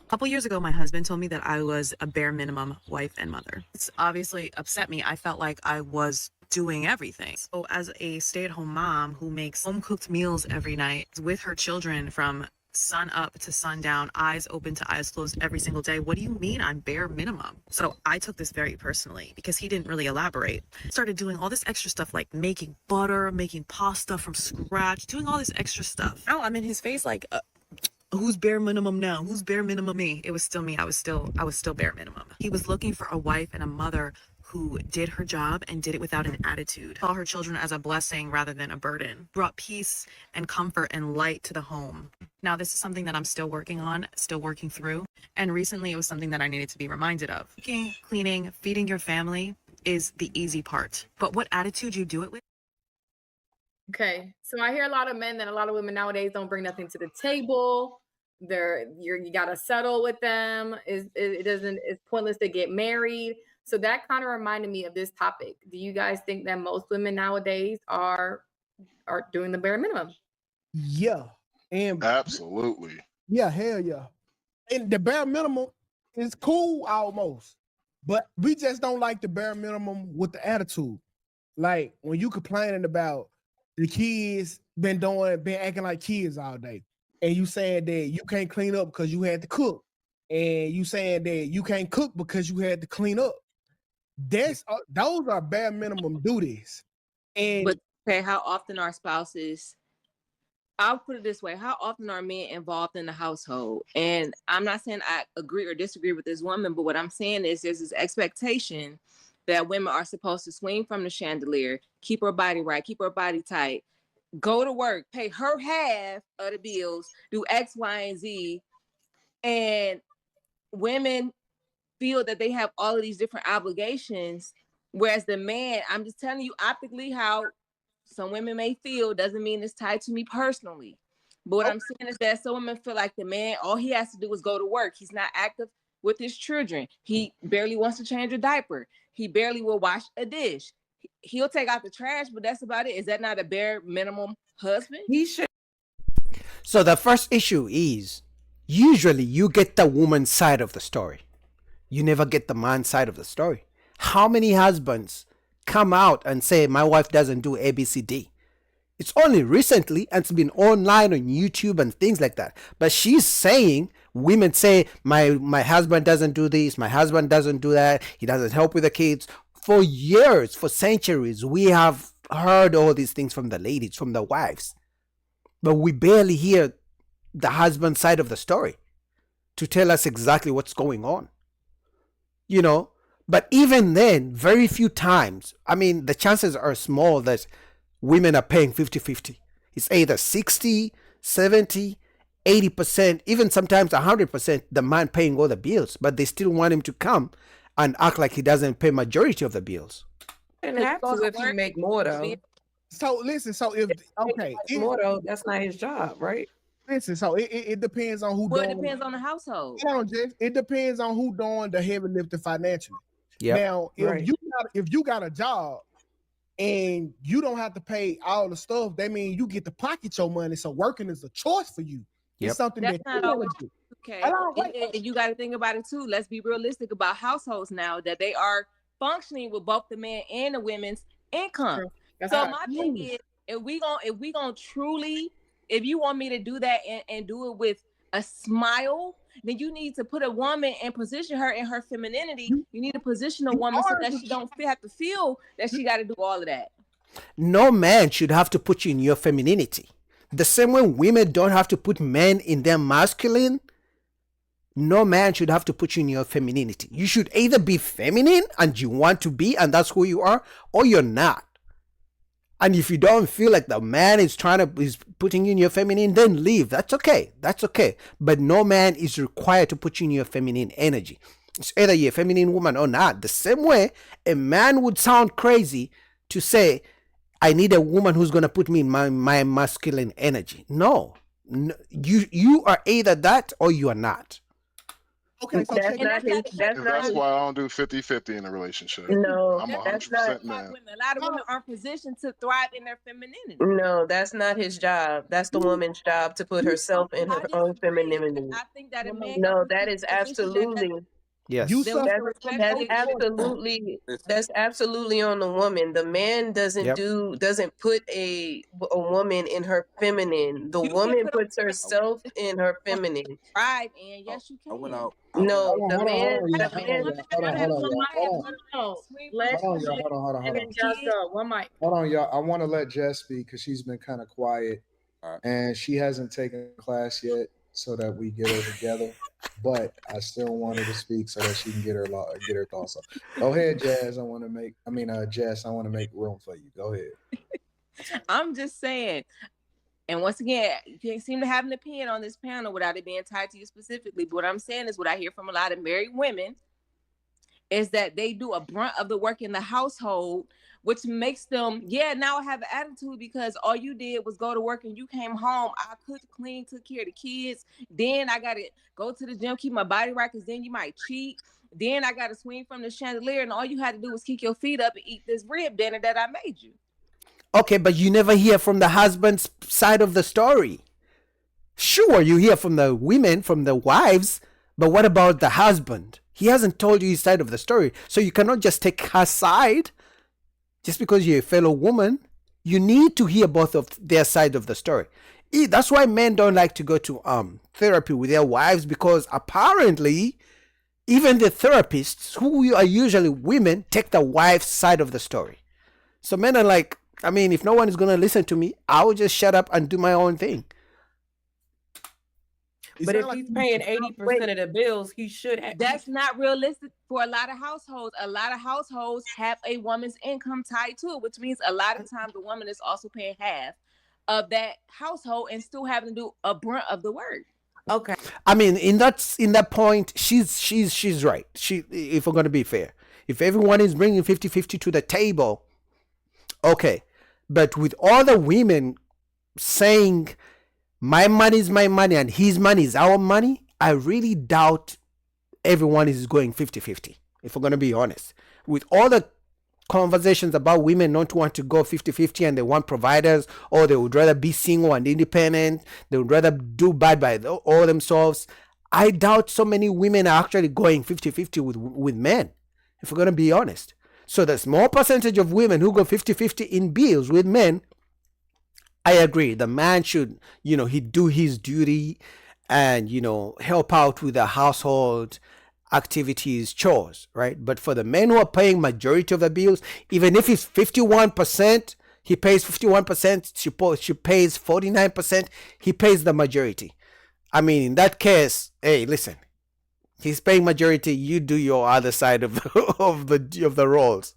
A couple years ago, my husband told me that I was a bare minimum wife and mother. It's obviously upset me. I felt like I was doing everything. So as a stay-at-home mom who makes home-cooked meals every night with her children from sun up to sundown, eyes open to eyes closed every single day, what do you mean I'm bare minimum? So I took this very personally because he didn't really elaborate. Started doing all this extra stuff like making butter, making pasta from scratch, doing all this extra stuff. Now I'm in his face like, who's bare minimum now? Who's bare minimum me? It was still me. I was still bare minimum. He was looking for a wife and a mother who did her job and did it without an attitude. Saw her children as a blessing rather than a burden. Brought peace and comfort and light to the home. Now, this is something that I'm still working on, still working through. And recently it was something that I needed to be reminded of. Cooking, cleaning, feeding your family is the easy part. But what attitude you do it with? Okay, so I hear a lot of men that a lot of women nowadays don't bring nothing to the table. You gotta settle with them. It doesn't, it's pointless to get married. So that kind of reminded me of this topic. Do you guys think that most women nowadays are doing the bare minimum? Yeah. And Absolutely. yeah, hell yeah. And the bare minimum is cool almost. But we just don't like the bare minimum with the attitude. Like when you complaining about the kids been acting like kids all day, and you saying that you can't clean up because you had to cook, and you saying that you can't cook because you had to clean up. Those are bare minimum duties. And But okay, how often are spouses? I'll put it this way: how often are men involved in the household? And I'm not saying I agree or disagree with this woman, but what I'm saying is there's this expectation that women are supposed to swing from the chandelier, keep her body right, keep her body tight, go to work, pay her half of the bills, do X, Y, and Z. And women feel that they have all of these different obligations, whereas the man, I'm just telling you optically how some women may feel, doesn't mean it's tied to me personally. But what I'm saying is that some women feel like the man, all he has to do is go to work. He's not active with his children. He barely wants to change a diaper. He barely will wash a dish. He'll take out the trash, but that's about it. Is that not a bare minimum husband? He should. So the first issue is usually you get the woman's side of the story. You never get the man's side of the story. How many husbands come out and say, my wife doesn't do ABCD? It's only recently, and it's been online on YouTube and things like that. But she's saying, women say, my husband doesn't do this, my husband doesn't do that, he doesn't help with the kids. For years, for centuries, we have heard all these things from the ladies, from the wives. But we barely hear the husband side of the story to tell us exactly what's going on. You know, but even then, very few times, I mean, the chances are small that women are paying 50-50. It's either 60, 70, 80%, even sometimes 100%, the man paying all the bills, but they still want him to come and act like he doesn't pay majority of the bills. Shouldn't have to if you make more though. so listen, so if More though, that's not his job, right? listen, so it depends on who Well, doing it depends on the household. it depends on who doing the heavy lifting financially. Yeah. Now, Right. if you got a job and you don't have to pay all the stuff, that means you get to pocket your money. So working is a choice for you. Yep. It's something That's that not you always wanna do. okay. Hold on, wait. And you got to think about it too. Let's be realistic about households now that they are functioning with both the man and the women's income. That's So right. my thing is, if we gonna truly, if you want me to do that and do it with a smile, then you need to put a woman and position her in her femininity. You need to position a woman so that she don't have to feel that she got to do all of that. No man should have to put you in your femininity. The same way women don't have to put men in their masculine, no man should have to put you in your femininity. You should either be feminine and you want to be, and that's who you are, or you're not. And if you don't feel like the man is putting you in your feminine, then leave. That's okay. That's okay. But no man is required to put you in your feminine energy. It's either you're a feminine woman or not. The same way a man would sound crazy to say, I need a woman who's going to put me in my masculine energy. No. You are either that or you are not. Okay, so That's check And it. not his. That's And not that's his. why I don't do 50-50 in a relationship. No, I'm that's not. 100% man. women. A lot of women aren't positioned to thrive in their femininity. No, that's not his job. That's the woman's job to put herself in her I own disagree. femininity. I think that a man No, can that be is in a position that absolutely. Yes. You that we suffer can That's from that's respectfully absolutely that's absolutely on the woman. The man Yep. doesn't put a woman in her feminine. The You can woman put puts a herself in her feminine. thrive in. Yes, you can. I went out. No, Hold the on, man, y'all. the Hold man. on, y'all. Hold on, hold on, y'all. Hold on. No, Swing let Hold on, y'all. Hold on, hold on, and hold then on. just go. One mic. Hold on, y'all. I want to let Jess speak because she's been kind of quiet All right. and she hasn't taken class yet, so that we get her together. But I still want her to speak so that she can get her thoughts up. Go ahead, Jazz. Jess, I want to make room for you. Go ahead. I'm just saying. And once again, you can't seem to have an opinion on this panel without it being tied to you specifically. But what I'm saying is what I hear from a lot of married women is that they do a brunt of the work in the household, which makes them, now I have an attitude because all you did was go to work and you came home. I cooked, cleaned, took care of the kids. Then I got to go to the gym, keep my body right, because then you might cheat. Then I got to swing from the chandelier, and all you had to do was kick your feet up and eat this rib dinner that I made you. Okay, but you never hear from the husband's side of the story. Sure, you hear from the women, from the wives, but what about the husband? He hasn't told you his side of the story. So you cannot just take her side just because you're a fellow woman. You need to hear both of their side of the story. That's why men don't like to go to therapy with their wives, because apparently even the therapists, who are usually women, take the wife's side of the story. So men are like, I mean, if no one is going to listen to me, I will just shut up and do my own thing. But if he's paying 80% of the bills, he should have. That's not realistic for a lot of households. A lot of households have a woman's income tied to it, which means a lot of times the woman is also paying half of that household and still having to do a brunt of the work. Okay. I mean, in that point, she's right. If we're going to be fair, if everyone is bringing 50-50 to the table, okay. But with all the women saying my money is my money and his money is our money, I really doubt everyone is going 50-50, if we're going to be honest. With all the conversations about women not want to go 50-50 and they want providers, or they would rather be single and independent, they would rather do bad by all themselves, I doubt so many women are actually going 50-50 with men, if we're going to be honest. So the small percentage of women who go 50-50 in bills with men, I agree. The man should, he do his duty and, help out with the household activities, chores, right? But for the men who are paying majority of the bills, even if it's 51%, he pays 51%, she pays 49%, he pays the majority. I mean, in that case, hey, listen, he's paying majority, you do your other side of the roles.